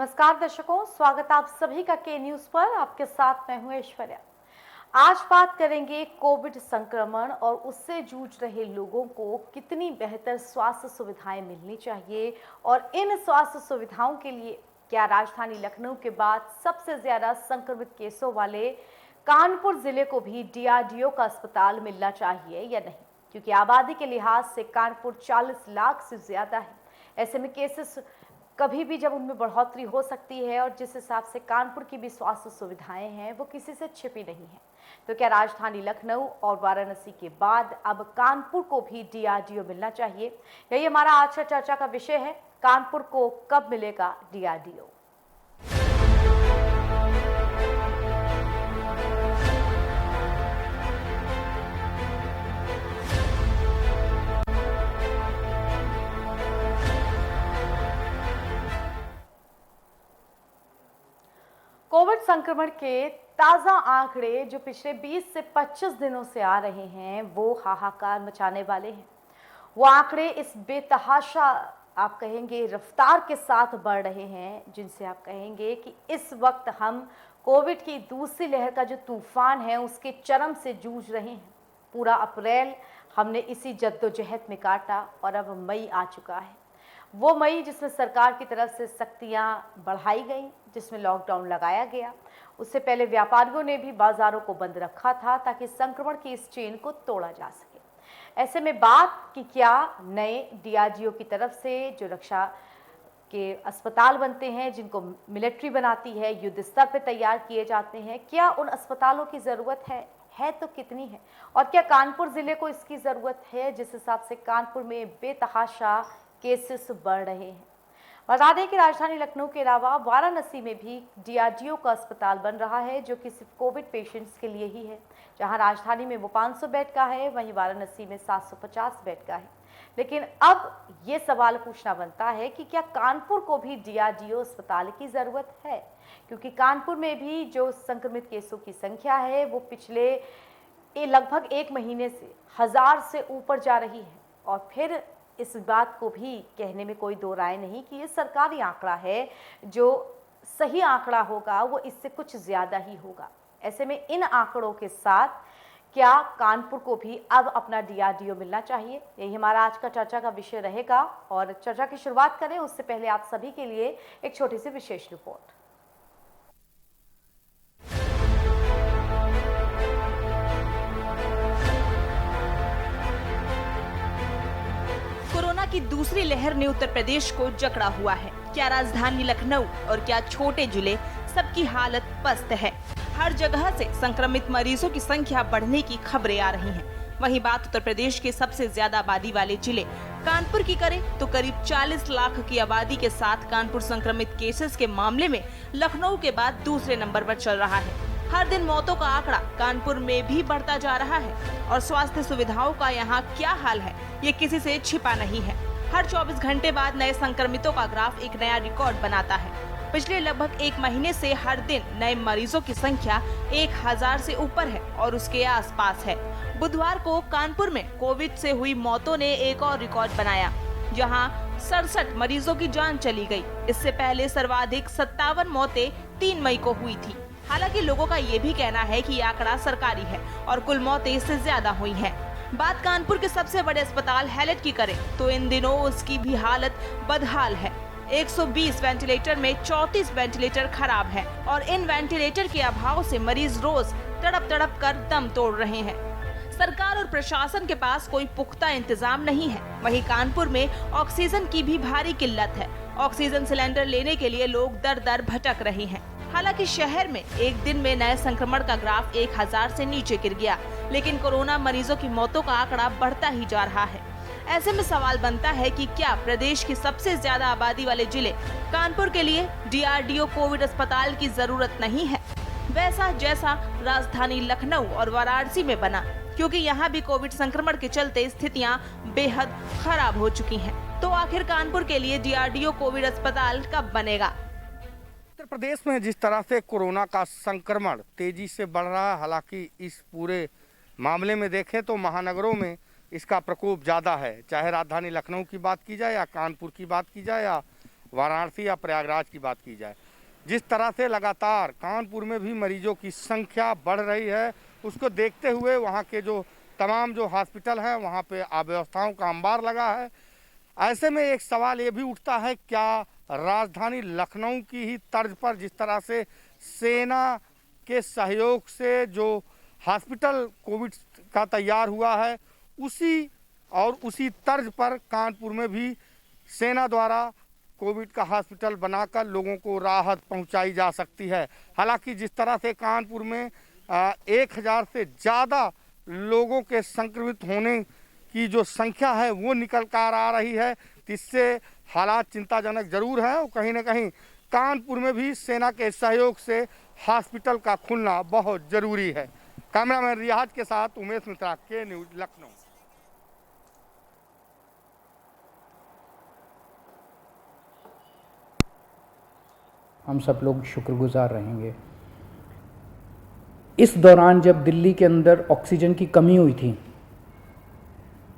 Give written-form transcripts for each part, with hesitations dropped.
नमस्कार दर्शकों, स्वागत आप सभी का के न्यूज पर। आपके साथ मैं हूं ऐश्वर्या। आज बात करेंगे कोविड संक्रमण और उससे जूझ रहे लोगों को कितनी बेहतर स्वास्थ्य सुविधाएं मिलनी चाहिए और इन स्वास्थ्य सुविधाओं के लिए क्या राजधानी लखनऊ के बाद सबसे ज्यादा संक्रमित केसों वाले कानपुर जिले को भी डीआरडीओ का अस्पताल मिलना चाहिए या नहीं, क्योंकि आबादी के लिहाज से कानपुर 40 लाख से ज्यादा है। ऐसे में केसेस कभी भी जब उनमें बढ़ोतरी हो सकती है और जिस हिसाब से कानपुर की भी स्वास्थ्य सुविधाएं हैं वो किसी से छिपी नहीं है। तो क्या राजधानी लखनऊ और वाराणसी के बाद अब कानपुर को भी डीआरडीओ मिलना चाहिए? यही हमारा आज का चर्चा का विषय है। कानपुर को कब मिलेगा डीआरडीओ? कोविड संक्रमण के ताजा आंकड़े जो पिछले 20 से 25 दिनों से आ रहे हैं वो हाहाकार मचाने वाले हैं। वो आंकड़े इस बेतहाशा आप कहेंगे रफ्तार के साथ बढ़ रहे हैं जिनसे आप कहेंगे कि इस वक्त हम कोविड की दूसरी लहर का जो तूफान है उसके चरम से जूझ रहे हैं। पूरा अप्रैल हमने इसी जद्दोजहद में काटा और अब मई आ चुका है। वो मई जिसमें सरकार की तरफ से सख्तियां बढ़ाई गई, जिसमें लॉकडाउन लगाया गया। उससे पहले व्यापारियों ने भी बाजारों को बंद रखा था ताकि संक्रमण की इस चेन को तोड़ा जा सके। ऐसे में बात कि क्या नए डीआरडीओ की तरफ से जो रक्षा के अस्पताल बनते हैं, जिनको मिलिट्री बनाती है, युद्ध स्तर पर तैयार किए जाते हैं, क्या उन अस्पतालों की ज़रूरत है तो कितनी है? और क्या कानपुर ज़िले को इसकी ज़रूरत है जिस हिसाब से कानपुर में बेतहाशा केसेस बढ़ रहे हैं? बता दें कि राजधानी लखनऊ के अलावा वाराणसी में भी डीआरडीओ का अस्पताल बन रहा है जो कि सिर्फ कोविड पेशेंट्स के लिए ही है। जहां राजधानी में वो 500 बेड का है, वहीं वाराणसी में 750 बेड का है। लेकिन अब ये सवाल पूछना बनता है कि क्या कानपुर को भी डीआरडीओ अस्पताल की ज़रूरत है? क्योंकि कानपुर में भी जो संक्रमित केसों की संख्या है वो पिछले लगभग 1 महीने से 1000 से ऊपर जा रही है। और फिर इस बात को भी कहने में कोई दो राय नहीं कि ये सरकारी आंकड़ा है, जो सही आंकड़ा होगा वो इससे कुछ ज़्यादा ही होगा। ऐसे में इन आंकड़ों के साथ क्या कानपुर को भी अब अपना डीआरडीओ मिलना चाहिए? यही हमारा आज का चर्चा का विषय रहेगा। और चर्चा की शुरुआत करें उससे पहले आप सभी के लिए एक छोटी सी विशेष रिपोर्ट। कोरोना की दूसरी लहर ने उत्तर प्रदेश को जकड़ा हुआ है। क्या राजधानी लखनऊ और क्या छोटे जिले, सबकी हालत पस्त है। हर जगह से संक्रमित मरीजों की संख्या बढ़ने की खबरें आ रही हैं। वहीं बात उत्तर प्रदेश के सबसे ज्यादा आबादी वाले जिले कानपुर की करें तो करीब 40 लाख की आबादी के साथ कानपुर संक्रमित केसेस के मामले में लखनऊ के बाद दूसरे नंबर पर चल रहा है। हर दिन मौतों का आंकड़ा कानपुर में भी बढ़ता जा रहा है और स्वास्थ्य सुविधाओं का यहाँ क्या हाल है ये किसी से छिपा नहीं है। हर 24 घंटे बाद नए संक्रमितों का ग्राफ एक नया रिकॉर्ड बनाता है। पिछले लगभग 1 महीने से हर दिन नए मरीजों की संख्या 1000 से ऊपर है और उसके आसपास है। बुधवार को कानपुर में कोविड से हुई मौतों ने एक और रिकॉर्ड बनाया, जहां 67 मरीजों की जान चली गई। इससे पहले सर्वाधिक 57 मौतें 3 मई को हुई थी। हालांकि लोगों का ये भी कहना है कि ये आंकड़ा सरकारी है और कुल मौतें इससे ज्यादा हुई हैं। बात कानपुर के सबसे बड़े अस्पताल हैलेट की करें तो इन दिनों उसकी भी हालत बदहाल है। 120 वेंटिलेटर में 34 वेंटिलेटर खराब है और इन वेंटिलेटर के अभाव से मरीज रोज तड़प कर दम तोड़ रहे हैं। सरकार और प्रशासन के पास कोई पुख्ता इंतजाम नहीं है। वहीं कानपुर में ऑक्सीजन की भी भारी किल्लत है। ऑक्सीजन सिलेंडर लेने के लिए लोग दर दर भटक रहे हैं। हालांकि शहर में एक दिन में नए संक्रमण का ग्राफ 1000 से नीचे गिर गया, लेकिन कोरोना मरीजों की मौतों का आंकड़ा बढ़ता ही जा रहा है। ऐसे में सवाल बनता है कि क्या प्रदेश की सबसे ज्यादा आबादी वाले जिले कानपुर के लिए डीआरडीओ कोविड अस्पताल की जरूरत नहीं है, वैसा जैसा राजधानी लखनऊ और वाराणसी में बना, क्योंकि यहाँ भी कोविड संक्रमण के चलते स्थितियाँ बेहद खराब हो चुकी हैं। तो आखिर कानपुर के लिए डीआरडीओ कोविड अस्पताल कब बनेगा? उत्तर प्रदेश में जिस तरह से कोरोना का संक्रमण तेजी से बढ़ रहा है, हालांकि इस पूरे मामले में देखें तो महानगरों में इसका प्रकोप ज़्यादा है। चाहे राजधानी लखनऊ की बात की जाए या कानपुर की बात की जाए या वाराणसी या प्रयागराज की बात की जाए। जिस तरह से लगातार कानपुर में भी मरीजों की संख्या बढ़ रही है, उसको देखते हुए वहाँ के जो तमाम जो हॉस्पिटल हैं वहाँ पे अव्यवस्थाओं का अंबार लगा है। ऐसे में एक सवाल ये भी उठता है, क्या राजधानी लखनऊ की ही तर्ज पर जिस तरह से सेना के सहयोग से जो हॉस्पिटल कोविड का तैयार हुआ है, उसी तर्ज पर कानपुर में भी सेना द्वारा कोविड का हॉस्पिटल बनाकर लोगों को राहत पहुंचाई जा सकती है। हालांकि जिस तरह से कानपुर में 1000 से ज़्यादा लोगों के संक्रमित होने की जो संख्या है वो निकल कर आ रही है, इससे हालात चिंताजनक जरूर है और कहीं ना कहीं कानपुर में भी सेना के सहयोग से हॉस्पिटल का खुलना बहुत ज़रूरी है। कैमरामैन रियाज के साथ उमेश मित्रा, के न्यूज़, लखनऊ। हम सब लोग शुक्रगुजार रहेंगे। इस दौरान जब दिल्ली के अंदर ऑक्सीजन की कमी हुई थी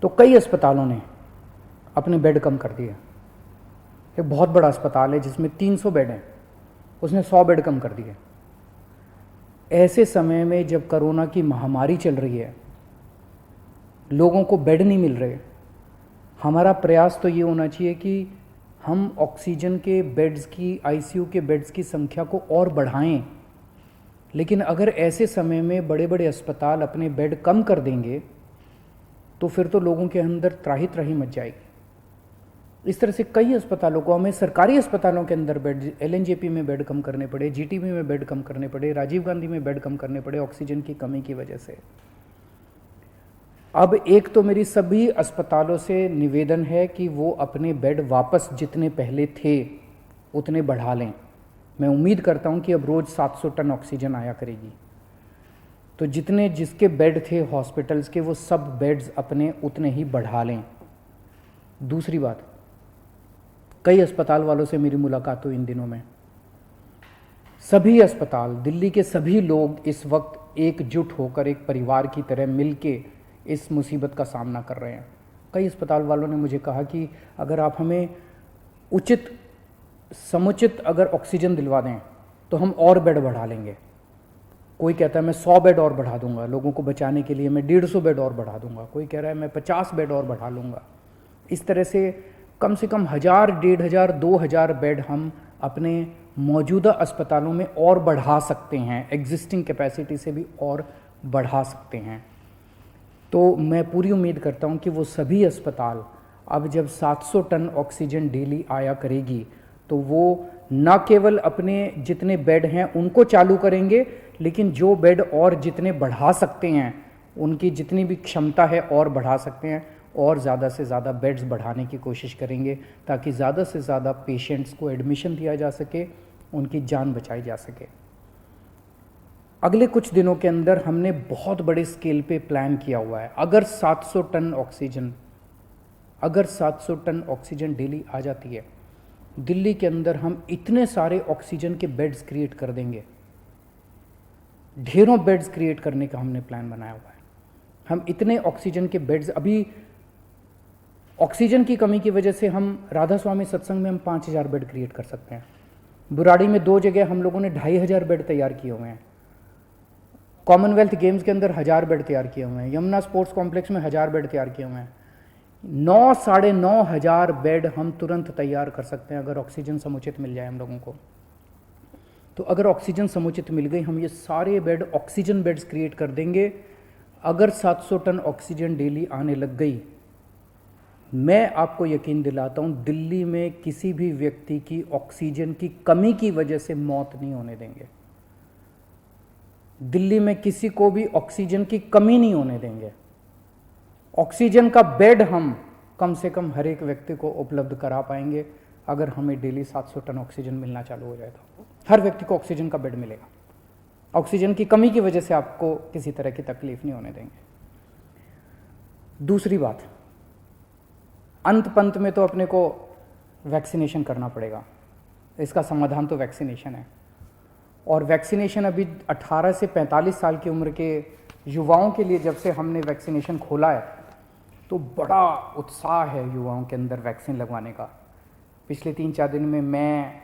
तो कई अस्पतालों ने अपने बेड कम कर दिए। एक बहुत बड़ा अस्पताल है जिसमें 300 बेड हैं, उसने 100 बेड कम कर दिए। ऐसे समय में जब कोरोना की महामारी चल रही है, लोगों को बेड नहीं मिल रहे, हमारा प्रयास तो ये होना चाहिए कि हम ऑक्सीजन के बेड्स की, आईसीयू के बेड्स की संख्या को और बढ़ाएं। लेकिन अगर ऐसे समय में बड़े बड़े अस्पताल अपने बेड कम कर देंगे तो फिर तो लोगों के अंदर त्राही त्राही मच जाएगी। इस तरह से कई अस्पतालों को, हमें सरकारी अस्पतालों के अंदर बेड, एलएनजेपी में बेड कम करने पड़े, जीटीबी में बेड कम करने पड़े, राजीव गांधी में बेड कम करने पड़े ऑक्सीजन की कमी की वजह से। अब एक तो मेरी सभी अस्पतालों से निवेदन है कि वो अपने बेड वापस जितने पहले थे उतने बढ़ा लें। मैं उम्मीद करता हूं कि अब रोज़ 700 टन ऑक्सीजन आया करेगी, तो जितने जिसके बेड थे हॉस्पिटल्स के वो सब बेड्स अपने उतने ही बढ़ा लें। दूसरी बात, कई अस्पताल वालों से मेरी मुलाकात हुई इन दिनों में। सभी अस्पताल, दिल्ली के सभी लोग इस वक्त एकजुट होकर एक परिवार की तरह मिलके इस मुसीबत का सामना कर रहे हैं। कई अस्पताल वालों ने मुझे कहा कि अगर आप हमें उचित समुचित अगर ऑक्सीजन दिलवा दें तो हम और बेड बढ़ा लेंगे। कोई कहता है मैं 100 बेड और बढ़ा दूंगा, लोगों को बचाने के लिए मैं 150 बेड और बढ़ा दूंगा, कोई कह रहा है मैं 50 बेड और बढ़ा लूँगा। इस तरह से कम 1000, 1500, 2000 बेड हम अपने मौजूदा अस्पतालों में और बढ़ा सकते हैं, एग्जिस्टिंग कैपेसिटी से भी और बढ़ा सकते हैं। तो मैं पूरी उम्मीद करता हूं कि वो सभी अस्पताल अब जब 700 टन ऑक्सीजन डेली आया करेगी तो वो न केवल अपने जितने बेड हैं उनको चालू करेंगे, लेकिन जो बेड और जितने बढ़ा सकते हैं, उनकी जितनी भी क्षमता है और बढ़ा सकते हैं, और ज़्यादा से ज़्यादा बेड्स बढ़ाने की कोशिश करेंगे ताकि ज़्यादा से ज़्यादा पेशेंट्स को एडमिशन दिया जा सके, उनकी जान बचाई जा सके। अगले कुछ दिनों के अंदर हमने बहुत बड़े स्केल पे प्लान किया हुआ है। अगर 700 टन ऑक्सीजन डेली आ जाती है दिल्ली के अंदर, हम इतने सारे ऑक्सीजन के बेड्स क्रिएट कर देंगे, ढेरों बेड्स क्रिएट करने का हमने प्लान बनाया हुआ है। हम इतने ऑक्सीजन के बेड्स, अभी ऑक्सीजन की कमी की वजह से हम राधा स्वामी सत्संग में हम 5000 बेड क्रिएट कर सकते हैं। बुराड़ी में 2 जगह हम लोगों ने 2500 बेड तैयार किए हुए हैं। कॉमनवेल्थ गेम्स के अंदर 1000 बेड तैयार किए हुए हैं। यमुना स्पोर्ट्स कॉम्प्लेक्स में 1000 बेड तैयार किए हुए हैं। 9-9.5 हजार बेड हम तुरंत तैयार कर सकते हैं अगर ऑक्सीजन समुचित मिल जाए हम लोगों को। तो अगर ऑक्सीजन समुचित मिल गई, हम ये सारे बेड ऑक्सीजन बेड्स क्रिएट कर देंगे। अगर 700 टन ऑक्सीजन डेली आने लग गई, मैं आपको यकीन दिलाता हूं दिल्ली में किसी भी व्यक्ति की ऑक्सीजन की कमी की वजह से मौत नहीं होने देंगे। दिल्ली में किसी को भी ऑक्सीजन की कमी नहीं होने देंगे। ऑक्सीजन का बेड हम कम से कम हर एक व्यक्ति को उपलब्ध करा पाएंगे अगर हमें डेली 700 टन ऑक्सीजन मिलना चालू हो जाए तो हर व्यक्ति को ऑक्सीजन का बेड मिलेगा। ऑक्सीजन की कमी की वजह से आपको किसी तरह की तकलीफ नहीं होने देंगे। दूसरी बात, अंत पंत में तो अपने को वैक्सीनेशन करना पड़ेगा। इसका समाधान तो वैक्सीनेशन है, और वैक्सीनेशन अभी 18 से 45 साल की उम्र के युवाओं के लिए जब से हमने वैक्सीनेशन खोला है तो बड़ा उत्साह है युवाओं के अंदर वैक्सीन लगवाने का। पिछले 3-4 दिन में मैं,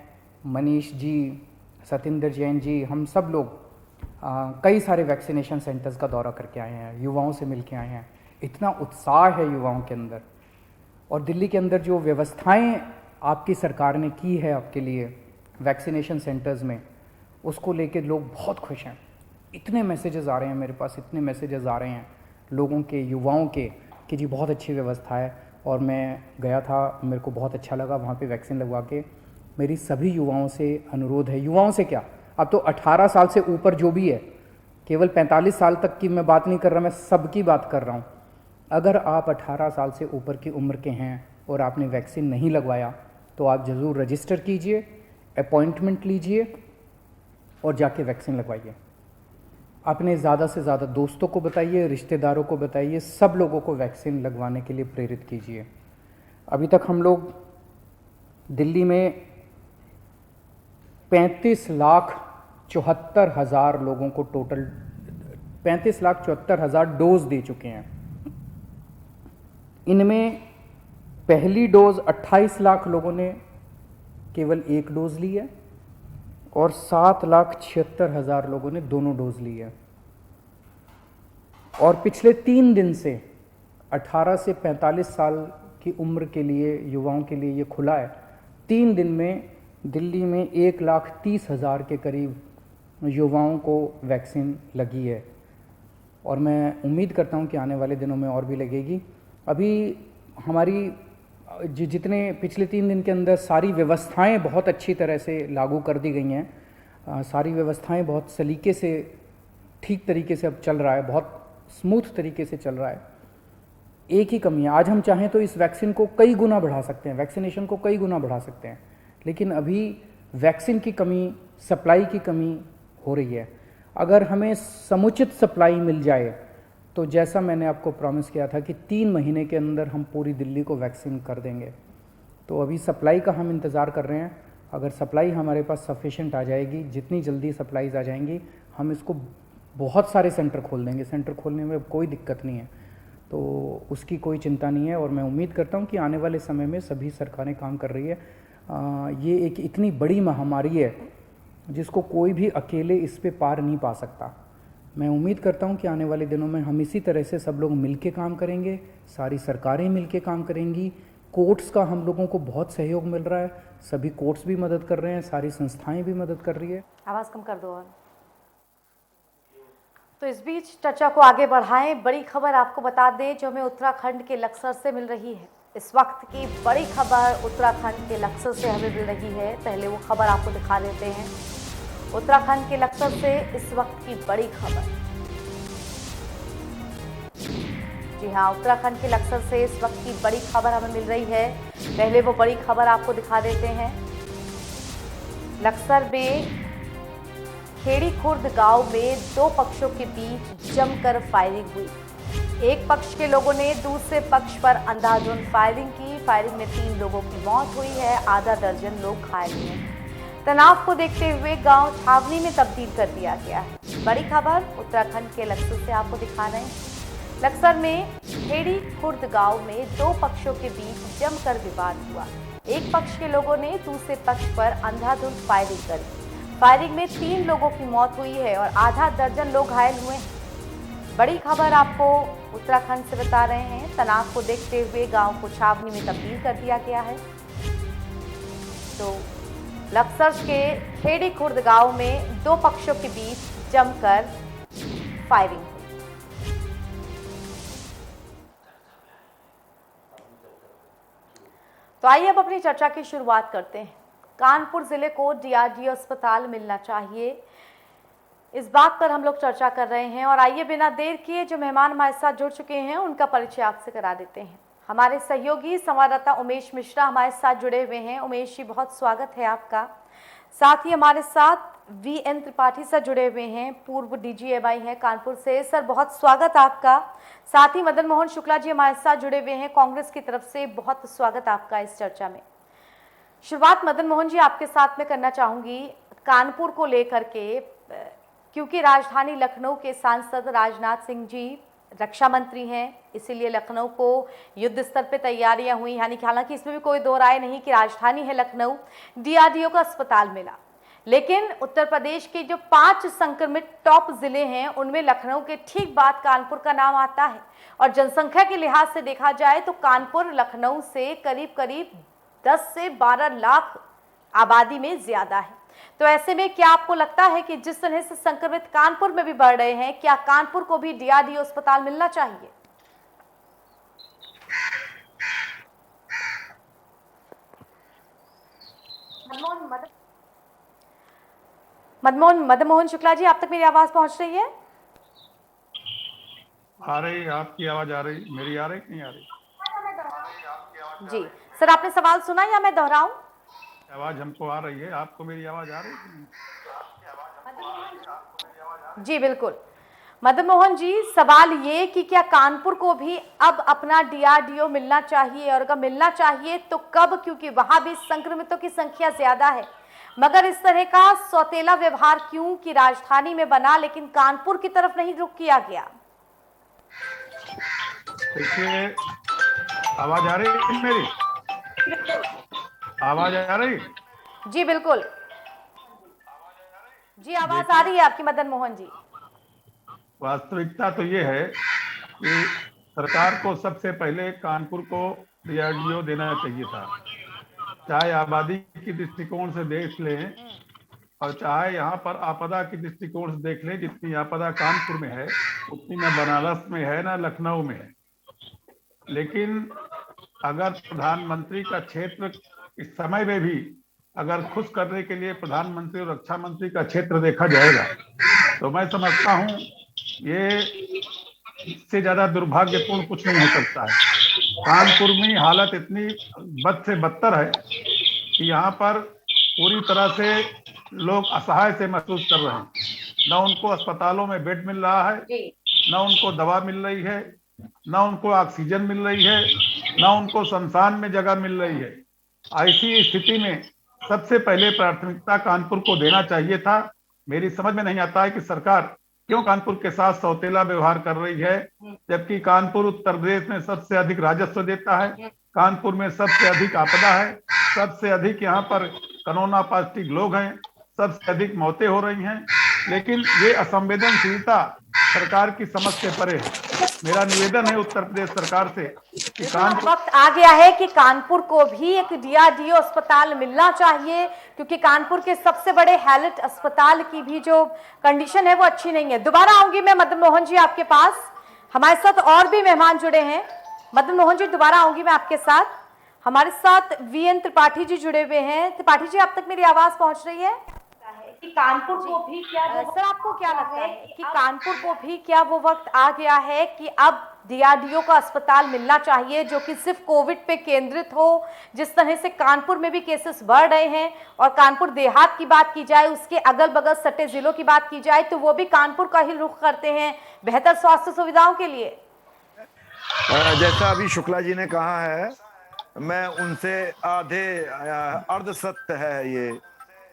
मनीष जी, सतिंदर जैन जी, हम सब लोग कई सारे वैक्सीनेशन सेंटर्स का दौरा करके आए हैं, युवाओं से मिल के आए हैं। इतना उत्साह है युवाओं के अंदर, और दिल्ली के अंदर जो व्यवस्थाएं आपकी सरकार ने की है आपके लिए वैक्सीनेशन सेंटर्स में, उसको लेके लोग बहुत खुश हैं। इतने मैसेजेस आ रहे हैं मेरे पास, इतने मैसेजेस आ रहे हैं लोगों के, युवाओं के, कि जी बहुत अच्छी व्यवस्था है। और मैं गया था, मेरे को बहुत अच्छा लगा वहाँ पे वैक्सीन लगवा के। मेरी सभी युवाओं से अनुरोध है, युवाओं से क्या, अब तो 18 साल से ऊपर जो भी है, केवल 45 साल तक की मैं बात नहीं कर रहा, मैं सबकी बात कर रहा हूँ। अगर आप 18 साल से ऊपर की उम्र के हैं और आपने वैक्सीन नहीं लगवाया तो आप ज़रूर रजिस्टर कीजिए, अपॉइंटमेंट लीजिए और जाके वैक्सीन लगवाइए। अपने ज़्यादा से ज़्यादा दोस्तों को बताइए, रिश्तेदारों को बताइए, सब लोगों को वैक्सीन लगवाने के लिए प्रेरित कीजिए। अभी तक हम लोग दिल्ली में 35,74,000 लोगों को टोटल 35,74,000 डोज दे चुके हैं। इनमें पहली डोज 28 लाख लोगों ने केवल एक डोज ली है और 7,76,000 लोगों ने दोनों डोज ली है। और पिछले 3 दिन से 18 से 45 साल की उम्र के लिए, युवाओं के लिए ये खुला है। 3 दिन में दिल्ली में 1,30,000 के करीब युवाओं को वैक्सीन लगी है और मैं उम्मीद करता हूँ कि आने वाले दिनों में और भी लगेगी। अभी हमारी जितने पिछले 3 दिन के अंदर सारी व्यवस्थाएं बहुत अच्छी तरह से लागू कर दी गई हैं। सारी व्यवस्थाएं बहुत सलीके से, ठीक तरीके से अब चल रहा है, बहुत स्मूथ तरीके से चल रहा है। एक ही कमी है, आज हम चाहें तो इस वैक्सीन को कई गुना बढ़ा सकते हैं, वैक्सीनेशन को कई गुना बढ़ा सकते हैं, लेकिन अभी वैक्सीन की कमी, सप्लाई की कमी हो रही है। अगर हमें समुचित सप्लाई मिल जाए तो जैसा मैंने आपको प्रॉमिस किया था कि 3 महीने के अंदर हम पूरी दिल्ली को वैक्सीन कर देंगे, तो अभी सप्लाई का हम इंतज़ार कर रहे हैं। अगर सप्लाई हमारे पास सफिशेंट आ जाएगी, जितनी जल्दी सप्लाईज आ जाएंगी, हम इसको बहुत सारे सेंटर खोल देंगे। सेंटर खोलने में कोई दिक्कत नहीं है, तो उसकी कोई चिंता नहीं है। और मैं उम्मीद करता हूँ कि आने वाले समय में सभी सरकारें काम कर रही है। ये एक इतनी बड़ी महामारी है जिसको कोई भी अकेले इस पे पार नहीं पा सकता। मैं उम्मीद करता हूं कि आने वाले दिनों में हम इसी तरह से सब लोग मिलके काम करेंगे, सारी सरकारें मिलके काम करेंगी। कोर्ट्स का हम लोगों को बहुत सहयोग मिल रहा है, सभी कोर्ट्स भी मदद कर रहे हैं, सारी संस्थाएं भी मदद कर रही है। आवाज़ कम कर दो। और तो इस बीच चर्चा को आगे बढ़ाएं, बड़ी खबर आपको बता दें जो हमें उत्तराखंड के लक्सर से मिल रही है। इस वक्त की बड़ी खबर उत्तराखंड के लक्सर से हमें मिल रही है। पहले वो खबर आपको दिखा देते हैं। उत्तराखंड के लक्सर से इस वक्त की बड़ी खबर। जी हाँ, उत्तराखंड के लक्सर से इस वक्त की बड़ी खबर हमें मिल रही है। पहले वो बड़ी खबर आपको दिखा देते हैं। लक्सर में खेड़ी खुर्द गांव में 2 पक्षों के बीच जमकर फायरिंग हुई। एक पक्ष के लोगों ने दूसरे पक्ष पर अंधाधुंध फायरिंग की। फायरिंग में 3 लोगों की मौत हुई है, आधा दर्जन लोग घायल हुए हैं। तनाव को देखते हुए गांव छावनी में तब्दील कर दिया गया है। बड़ी खबर उत्तराखंड के लक्सर से आपको दिखा रहे हैं। लक्सर में खेड़ी खुर्द गांव में 2 पक्षों के बीच जमकर विवाद हुआ। एक पक्ष के लोगों ने दूसरे पक्ष पर अंधाधुंध फायरिंग करी। फायरिंग में 3 लोगों की मौत हुई है और आधा दर्जन लोग घायल हुए हैं। बड़ी खबर आपको उत्तराखंड से बता रहे हैं। तनाव को देखते हुए गांव को छावनी में तब्दील कर दिया गया है। तो लक्सर के खेड़ी खुर्द गांव में 2 पक्षों के बीच जमकर फायरिंग हुई। तो आइए अब अपनी चर्चा की शुरुआत करते हैं। कानपुर जिले को डीआरडीओ अस्पताल मिलना चाहिए, इस बात पर हम लोग चर्चा कर रहे हैं। और आइए बिना देर किए जो मेहमान हमारे साथ जुड़ चुके हैं उनका परिचय आपसे करा देते हैं। हमारे सहयोगी संवाददाता उमेश मिश्रा हमारे साथ जुड़े हुए हैं। उमेश जी, बहुत स्वागत है आपका। साथ ही हमारे साथ वीएन त्रिपाठी सर जुड़े हुए हैं, पूर्व डीजीएमआई हैं कानपुर से। सर, बहुत स्वागत आपका। साथ ही मदन मोहन शुक्ला जी हमारे साथ जुड़े हुए हैं कांग्रेस की तरफ से। बहुत स्वागत आपका इस चर्चा में। शुरुआत मदन मोहन जी आपके साथ में करना चाहूंगी कानपुर को लेकर के, क्योंकि राजधानी लखनऊ के सांसद राजनाथ सिंह जी रक्षा मंत्री हैं, इसीलिए लखनऊ को युद्ध स्तर पे तैयारियां हुई। यानी कि हालांकि इसमें भी कोई दो राय नहीं कि राजधानी है लखनऊ, डीआरडीओ का अस्पताल मिला, लेकिन उत्तर प्रदेश के जो 5 संक्रमित टॉप जिले हैं उनमें लखनऊ के ठीक बाद कानपुर का नाम आता है। और जनसंख्या के लिहाज से देखा जाए तो कानपुर लखनऊ से करीब करीब 10 से 12 लाख आबादी में ज्यादा है। तो ऐसे में क्या आपको लगता है कि जिस तरह से संक्रमित कानपुर में भी बढ़ रहे हैं, क्या कानपुर को भी डीआरडीओ अस्पताल मिलना चाहिए? मदन मोहन शुक्ला जी, आप तक मेरी आवाज पहुंच रही है? आ रही, आपकी आवाज आ रही, मेरी आ रही नहीं आ रही? जी सर, आपने सवाल सुना या मैं दोहराऊं? आवाज हमको आ रही है, आपको मेरी आवाज आ रही है? जी बिल्कुल। मदन मोहन जी, सवाल ये कि क्या कानपुर को भी अब अपना डीआरडीओ मिलना चाहिए, और अगर मिलना चाहिए तो कब? क्योंकि वहां भी संक्रमितों की संख्या ज्यादा है, मगर इस तरह का सौतेला व्यवहार क्यों कि राजधानी में बना लेकिन कानपुर की तरफ नहीं रुख किया गया? देखिए, आवाज आ रही है मेरी? आवाज आ रही? जी बिल्कुल जी, आवाज आ रही है आपकी मदन मोहन जी। वास्तविकता तो ये है कि सरकार को सबसे पहले कानपुर को डीआरडीओ देना चाहिए था, चाहे आबादी की दृष्टिकोण से देख लें और चाहे यहाँ पर आपदा की दृष्टिकोण से देख लें। जितनी आपदा कानपुर में है उतनी न बनारस में है न लखनऊ में है। लेकिन अगर प्रधानमंत्री का क्षेत्र इस समय में भी अगर खुश करने के लिए प्रधानमंत्री और रक्षा मंत्री का क्षेत्र देखा जाएगा तो मैं समझता हूं ये इससे ज्यादा दुर्भाग्यपूर्ण कुछ नहीं हो सकता है। कानपुर में हालत इतनी बद से बदतर है कि यहाँ पर पूरी तरह से लोग असहाय से महसूस कर रहे हैं। न उनको अस्पतालों में बेड मिल रहा है, न उनको दवा मिल रही है, न उनको ऑक्सीजन मिल रही है, न उनको शमशान में जगह मिल रही है। ऐसी स्थिति में सबसे पहले प्राथमिकता कानपुर को देना चाहिए था। मेरी समझ में नहीं आता है कि सरकार क्यों कानपुर के साथ सौतेला व्यवहार कर रही है, जबकि कानपुर उत्तर प्रदेश में सबसे अधिक राजस्व देता है, कानपुर में सबसे अधिक आपदा है, सबसे अधिक यहाँ पर कोरोना पॉजिटिव लोग हैं, सबसे अधिक मौतें हो रही हैं। लेकिन ये असंवेदनशीलता सरकार की समझ से परे है। मेरा निवेदन है उत्तर प्रदेश सरकार से कि वक्त आ गया है कि कानपुर को भी एक डीआरडीओ अस्पताल मिलना चाहिए, क्योंकि कानपुर के सबसे बड़े हैलट अस्पताल की भी जो कंडीशन है वो अच्छी नहीं है। दोबारा आऊंगी मैं मदन मोहन जी आपके पास, हमारे साथ और भी मेहमान जुड़े हैं। मदन मोहन जी, दोबारा आऊंगी मैं आपके साथ। हमारे साथ वीएन त्रिपाठी जी जुड़े हुए हैं। त्रिपाठी जी, आप तक मेरी आवाज पहुंच रही है? कि कानपुर को भी क्या सर, आपको क्या लगता है कि कानपुर को भी क्या वो वक्त आ गया है कि अब डीआरडीओ का अस्पताल मिलना चाहिए जो कि सिर्फ कोविड पे केंद्रित हो? जिस तरह से कानपुर में भी केसेस बढ़ रहे हैं, और कानपुर देहात की बात की जाए, उसके अगल बगल सटे जिलों की बात की जाए, तो वो भी कानपुर का ही रुख करते हैं बेहतर स्वास्थ्य सुविधाओं के लिए। जैसा अभी शुक्ला जी ने कहा है, मैं उनसे आधे अर्ध सत्य है ये,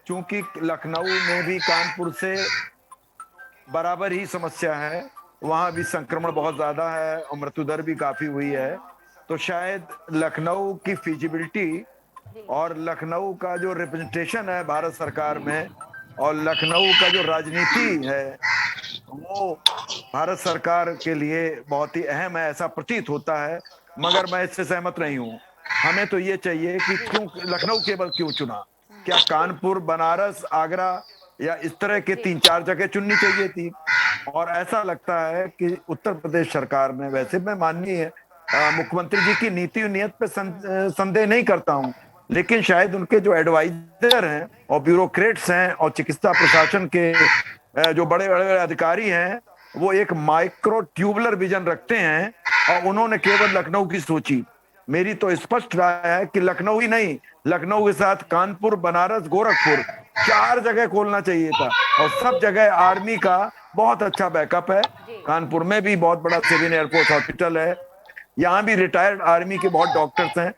क्योंकि लखनऊ में भी कानपुर से बराबर ही समस्या है, वहां भी संक्रमण बहुत ज्यादा है और मृत्यु दर भी काफी हुई है। तो शायद लखनऊ की फिजिबिलिटी और लखनऊ का जो रिप्रेजेंटेशन है भारत सरकार में और लखनऊ का जो राजनीति है वो भारत सरकार के लिए बहुत ही अहम है, ऐसा प्रतीत होता है। मगर मैं इससे सहमत नहीं हूँ। हमें तो ये चाहिए कि क्यों लखनऊ केवल क्यों चुना? क्या कानपुर, बनारस, आगरा या इस तरह के 3-4 जगह चुननी चाहिए थी? और ऐसा लगता है कि उत्तर प्रदेश सरकार ने, वैसे मैं माननीय मुख्यमंत्री जी की नीति और नियत पे संदेह नहीं करता हूं, लेकिन शायद उनके जो एडवाइजर हैं और ब्यूरोक्रेट्स हैं और चिकित्सा प्रशासन के जो बड़े बड़े अधिकारी हैं वो एक माइक्रो ट्यूबुलर विजन रखते हैं और उन्होंने केवल लखनऊ की सोची। मेरी तो स्पष्ट राय है कि लखनऊ ही नहीं, लखनऊ के साथ कानपुर, बनारस, गोरखपुर 4 जगह खोलना चाहिए था। और सब जगह आर्मी का बहुत अच्छा बैकअप है। कानपुर में भी बहुत बड़ा सिविल एयरफोर्स हॉस्पिटल है, यहाँ भी रिटायर्ड आर्मी के बहुत डॉक्टर्स हैं।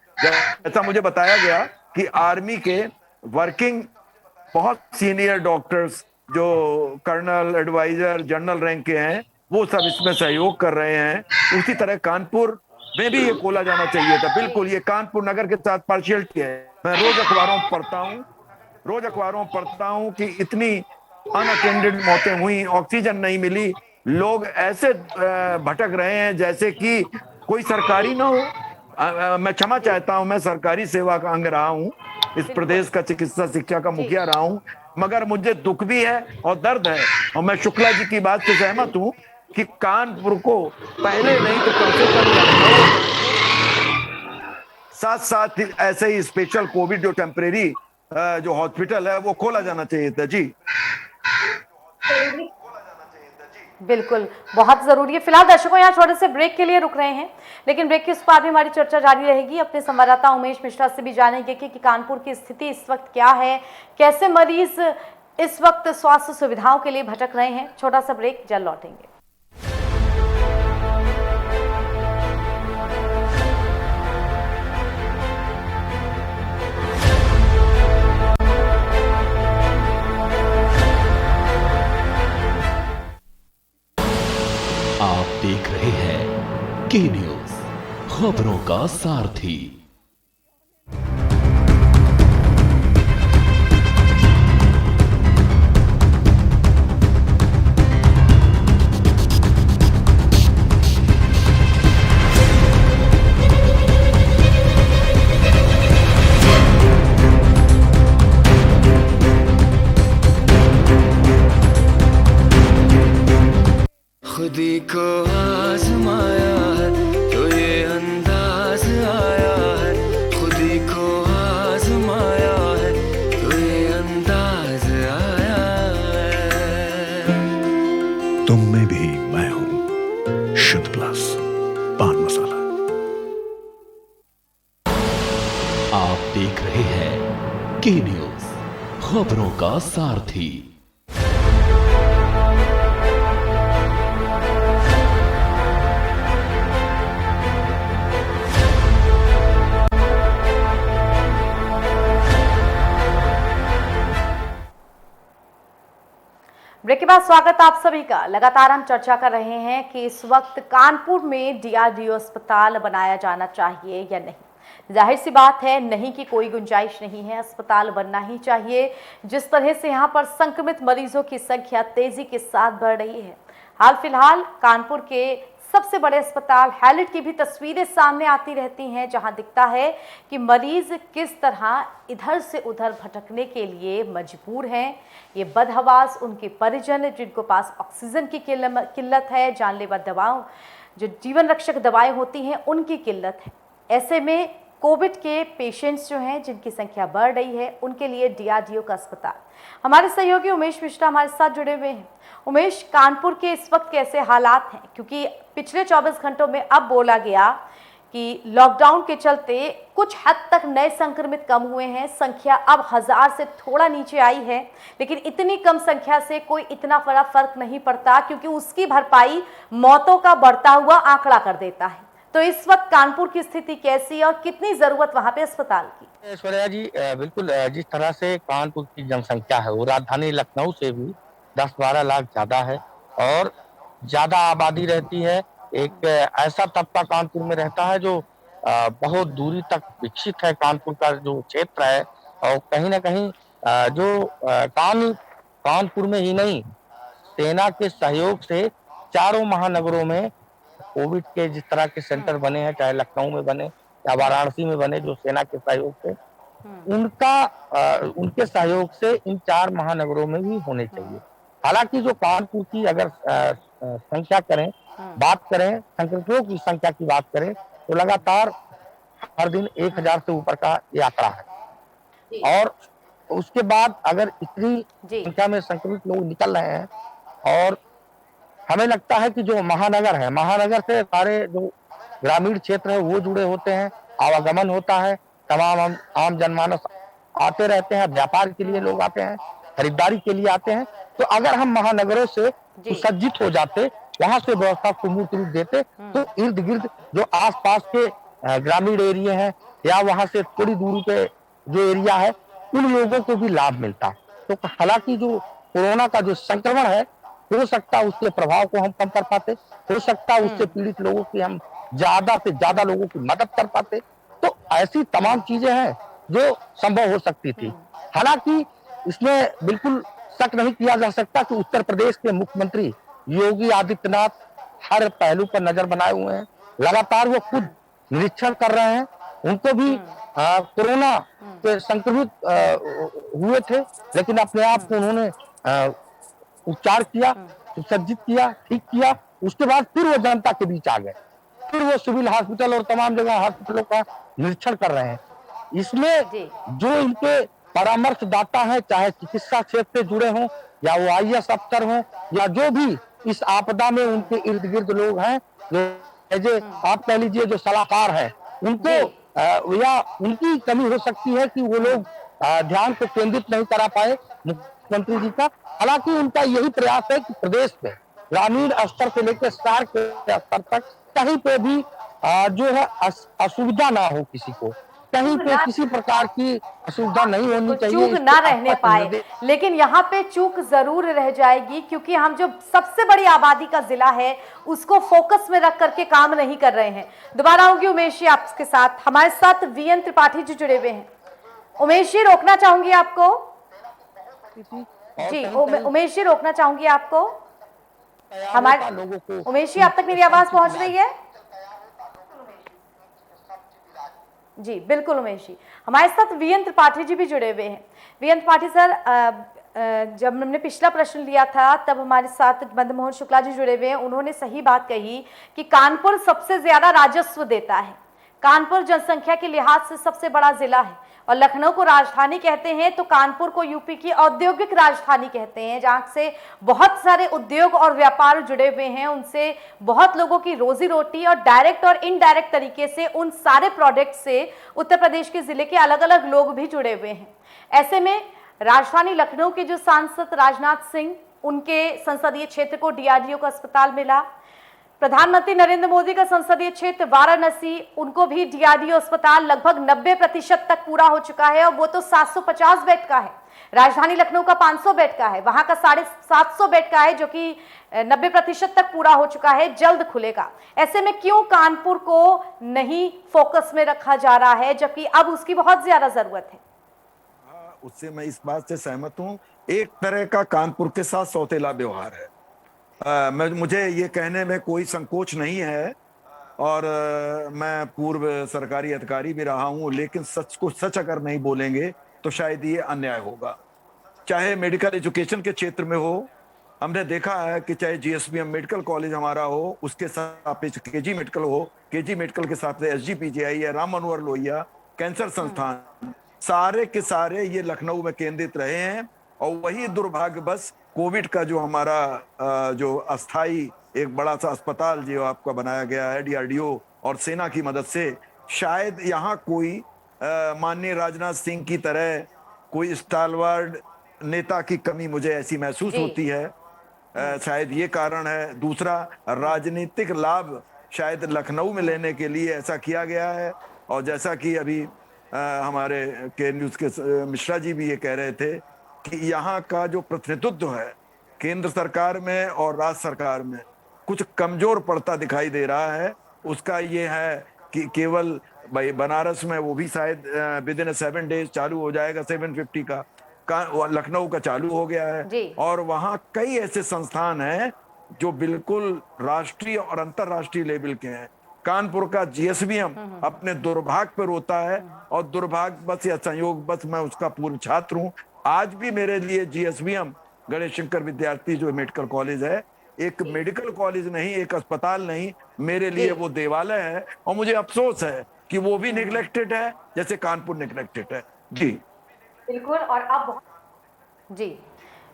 ऐसा मुझे बताया गया कि आर्मी के वर्किंग बहुत सीनियर डॉक्टर्स जो कर्नल, एडवाइजर, जनरल रैंक के हैं, वो सब इसमें सहयोग कर रहे हैं। उसी तरह कानपुर में भी ये खोला जाना चाहिए था। बिल्कुल, ये कानपुर नगर के साथ पार्शियलिटी है। मैं रोज अखबारों में पढ़ता हूँ कि इतनी अनअटेंडेड मौतें हुई, ऑक्सीजन नहीं मिली, लोग ऐसे भटक रहे हैं जैसे कि कोई सरकारी ना हो। मैं क्षमा चाहता हूं, मैं सरकारी सेवा का अंग रहा हूं, इस प्रदेश का चिकित्सा शिक्षा का मुखिया रहा हूं, मगर मुझे दुख भी है और दर्द है। और मैं शुक्ला जी की बात से सहमत हूं कि कानपुर को पहले नहीं तो कम से कम लखनऊ, साथ साथ ऐसे ही स्पेशल कोविड जो टेम्परेरी जो हॉस्पिटल है वो खोला जाना चाहिए था। जी बिल्कुल, बहुत जरूरी है। फिलहाल दर्शकों यहाँ छोटे से ब्रेक के लिए रुक रहे हैं, लेकिन ब्रेक के उस पार भी हमारी चर्चा जारी रहेगी। अपने संवाददाता उमेश मिश्रा से भी जानेंगे कि कानपुर की स्थिति इस वक्त क्या है, कैसे मरीज इस वक्त स्वास्थ्य सुविधाओं के लिए भटक रहे हैं। छोटा सा ब्रेक, जल्द लौटेंगे। आप देख रहे हैं के न्यूज, खबरों का सारथी। खुदी को आजमाया है तो ये अंदाज आया है, खुदी को आजमाया है तो ये अंदाज आया है। तुम में भी मैं हूं, शुद्ध प्लस पान मसाला। आप देख रहे हैं के न्यूज, खबरों का सारथी। ब्रेक के बाद स्वागत आप सभी का। लगातार हम चर्चा कर रहे हैं कि इस वक्त कानपुर में डीआरडीओ अस्पताल बनाया जाना चाहिए या नहीं। जाहिर सी बात है, नहीं की कोई गुंजाइश नहीं है, अस्पताल बनना ही चाहिए। जिस तरह से यहाँ पर संक्रमित मरीजों की संख्या तेजी के साथ बढ़ रही है, हाल फिलहाल कानपुर के सबसे बड़े अस्पताल हैलेट की भी तस्वीरें सामने आती रहती हैं, जहां दिखता है कि मरीज किस तरह इधर से उधर भटकने के लिए मजबूर हैं। ये बदहवास उनके परिजन, जिनको पास ऑक्सीजन की किल्लत है, जानलेवा दवाओं जो जीवन रक्षक दवाएं होती हैं उनकी किल्लत है। ऐसे में कोविड के पेशेंट्स जो हैं, जिनकी संख्या बढ़ रही है, उनके लिए डीआरडीओ का अस्पताल। हमारे सहयोगी उमेश मिश्रा हमारे साथ जुड़े हुए हैं। उमेश, कानपुर के इस वक्त कैसे हालात हैं? क्योंकि पिछले 24 घंटों में अब बोला गया कि लॉकडाउन के चलते कुछ हद तक नए संक्रमित कम हुए हैं, संख्या अब 1000 से थोड़ा नीचे आई है, लेकिन इतनी कम संख्या से कोई इतना बड़ा फर्क नहीं पड़ता, क्योंकि उसकी भरपाई मौतों का बढ़ता हुआ आंकड़ा कर देता है। तो इस वक्त कानपुर की स्थिति कैसी है और कितनी जरूरत वहां पे अस्पताल की? ऐश्वर्या जी, बिल्कुल जिस तरह से कानपुर की जनसंख्या है वो राजधानी लखनऊ से भी 10-12 लाख ज्यादा है और ज्यादा आबादी रहती है। एक ऐसा तबका कानपुर में रहता है जो बहुत दूरी तक विकसित है। कानपुर का जो क्षेत्र है और कहीं ना कहीं कानपुर में ही नहीं, सेना के सहयोग से चारों महानगरों में कोविड के जिस तरह के सेंटर बने हैं, चाहे लखनऊ में बने या वाराणसी में बने, जो सेना के सहयोग से, उनके सहयोग से इन 4 महानगरों में भी होने चाहिए। हालांकि जो कानपुर की अगर संख्या करें, बात करें, संक्रमितों की संख्या की बात करें, तो लगातार हर दिन 1000 से ऊपर का ये आंकड़ा है। और उसके बाद अगर इतनी संख्या में संक्रमित लोग निकल रहे हैं और हमें लगता है कि जो महानगर है, महानगर से सारे जो ग्रामीण क्षेत्र है वो जुड़े होते हैं, आवागमन होता है, तमाम आम जनमानस आते रहते हैं, व्यापार के लिए लोग आते हैं, खरीदारी के लिए आते हैं। तो अगर हम महानगरों से सुसज्जित हो जाते, वहां से व्यवस्था को मूर्त रूप देते, तो इर्द गिर्द जो आसपास के ग्रामीण एरिया है या वहां से थोड़ी दूरी पे जो एरिया है, उन लोगों को भी लाभ मिलता। तो हालांकि जो कोरोना का जो संक्रमण है हो सकता है उसके प्रभाव को हम कम कर पाते, हो सकता है उससे पीड़ित लोगों की हम ज्यादा से ज्यादा लोगों की मदद कर पाते। तो ऐसी तमाम चीजें हैं जो संभव हो सकती थी। हालांकि इसमें बिल्कुल शक नहीं किया जा सकता कि उत्तर प्रदेश के मुख्यमंत्री योगी आदित्यनाथ हर पहलू पर नजर बनाए हुए हैं। लगातार वो खुद निरीक्षण कर रहे हैं। उनको भी कोरोना से संक्रमित हुए थे, लेकिन अपने आप को उन्होंने उपचार किया, सुसज्जित किया, ठीक किया। उसके बाद फिर वो जनता के बीच आ गए, फिर वो सिविल हॉस्पिटल और तमाम जगह हॉस्पिटलों का निरीक्षण कर रहे हैं। इसमें जो इनके परामर्शदाता हैं, चाहे चिकित्सा क्षेत्र से जुड़े हों या वो IAS अफसर हों या जो भी इस आपदा में उनके इर्द गिर्द लोग हैं, जो आप कह लीजिए जो सलाहकार हैं, उनको या उनकी कमी हो सकती है कि वो लोग ध्यान को केंद्रित नहीं करा पाए मुख्यमंत्री जी का। हालांकि उनका यही प्रयास है कि प्रदेश में ग्रामीण स्तर से लेकर शहर के स्तर तक कहीं पे भी जो है असुविधा ना हो, किसी को कहीं पे किसी प्रकार की असुविधा नहीं होनी चाहिए, चूक ना रहने पाए। लेकिन यहाँ पे चूक जरूर रह जाएगी, क्योंकि हम जो सबसे बड़ी आबादी का जिला है उसको फोकस में रख करके काम नहीं कर रहे हैं। दोबारा आऊंगी उमेश जी आपके साथ। हमारे साथ VN त्रिपाठी जी जुड़े हुए हैं। उमेश जी रोकना चाहूंगी आपको जी, उमेश जी रोकना चाहूंगी आपको। हमारे उमेश जी, आप तक मेरी आवाज पहुंच रही है? जी बिल्कुल उमेश जी। हमारे साथ VN त्रिपाठी जी भी जुड़े हुए हैं। VN त्रिपाठी सर, जब हमने पिछला प्रश्न लिया था तब हमारे साथ मदन मोहन शुक्ला जी जुड़े हुए हैं। उन्होंने सही बात कही कि कानपुर सबसे ज्यादा राजस्व देता है। कानपुर जनसंख्या के लिहाज से सबसे बड़ा जिला है और लखनऊ को राजधानी कहते हैं, तो कानपुर को यूपी की औद्योगिक राजधानी कहते हैं, जहां से बहुत सारे उद्योग और व्यापार जुड़े हुए हैं। उनसे बहुत लोगों की रोजी रोटी और डायरेक्ट और इनडायरेक्ट तरीके से उन सारे प्रोडक्ट से उत्तर प्रदेश के जिले के अलग अलग लोग भी जुड़े हुए हैं। ऐसे में राजधानी लखनऊ के जो सांसद राजनाथ सिंह, उनके संसदीय क्षेत्र को DRDO का अस्पताल मिला। प्रधानमंत्री नरेंद्र मोदी का संसदीय क्षेत्र वाराणसी, उनको भी DRDO अस्पताल लगभग 90% तक पूरा हो चुका है, और वो तो 750 बेड का है। राजधानी लखनऊ का 500 बेड का है, वहां का 750 बेड का है, जो कि 90% तक पूरा हो चुका है, जल्द खुलेगा। ऐसे में क्यों कानपुर को नहीं फोकस में रखा जा रहा है, जबकि अब उसकी बहुत ज्यादा जरूरत है? उससे मैं इस बात से सहमत हूँ। एक तरह का कानपुर के साथ सौतेला व्यवहार है। मुझे ये कहने में कोई संकोच नहीं है, और मैं पूर्व सरकारी अधिकारी भी रहा हूँ, लेकिन सच को सच अगर नहीं बोलेंगे तो शायद ये अन्याय होगा। चाहे मेडिकल एजुकेशन के क्षेत्र में हो, हमने देखा है कि चाहे GSBM मेडिकल कॉलेज हमारा हो, उसके सापेक्ष KG मेडिकल हो, KG मेडिकल के साथ SGPGI या राम मनोहर लोहिया कैंसर संस्थान, सारे के सारे ये लखनऊ में केंद्रित रहे हैं। और वही दुर्भाग्य बस कोविड का जो हमारा जो अस्थाई एक बड़ा सा अस्पताल जो आपका बनाया गया है DRDO और सेना की मदद से, शायद यहाँ कोई माननीय राजनाथ सिंह की तरह कोई स्टालवार्ड नेता की कमी मुझे ऐसी महसूस होती है। शायद ये कारण है। दूसरा, राजनीतिक लाभ शायद लखनऊ में लेने के लिए ऐसा किया गया है। और जैसा कि अभी हमारे के न्यूज़ के मिश्रा जी भी ये कह रहे थे कि यहाँ का जो प्रतिनिधित्व है केंद्र सरकार में और राज्य सरकार में कुछ कमजोर पड़ता दिखाई दे रहा है। उसका ये है कि केवल भाई बनारस में वो भी शायद विदिन 7 डेज चालू हो जाएगा, 750 का लखनऊ का चालू हो गया है। और वहाँ कई ऐसे संस्थान हैं जो बिल्कुल राष्ट्रीय और अंतर्राष्ट्रीय लेवल के हैं। कानपुर का GSBM अपने दुर्भाग्य पर रोता है, और दुर्भाग्य बस या संयोग बस मैं उसका पूर्व छात्र हूँ। आज भी मेरे लिए GSBM गणेश शंकर विद्यार्थी जो मेडिकल कॉलेज है, एक मेडिकल कॉलेज नहीं, एक अस्पताल नहीं, मेरे लिए वो देवालय है। और मुझे अफसोस है कि वो भी निगलेक्टेड है जैसे कानपुर निगलेक्टेड है। जी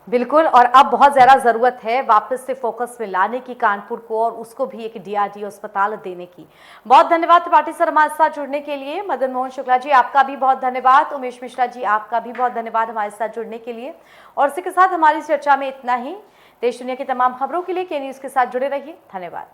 बिल्कुल। और अब बहुत ज्यादा जरूरत है वापस से फोकस में लाने की कानपुर को, और उसको भी एक DRDO अस्पताल देने की। बहुत धन्यवाद त्रिपाठी सर हमारे साथ जुड़ने के लिए। मदन मोहन शुक्ला जी आपका भी बहुत धन्यवाद। उमेश मिश्रा जी आपका भी बहुत धन्यवाद हमारे साथ जुड़ने के लिए। और इसी के साथ हमारी चर्चा में इतना ही। देश दुनिया की तमाम खबरों के लिए के न्यूज़ के साथ जुड़े रहिए। धन्यवाद।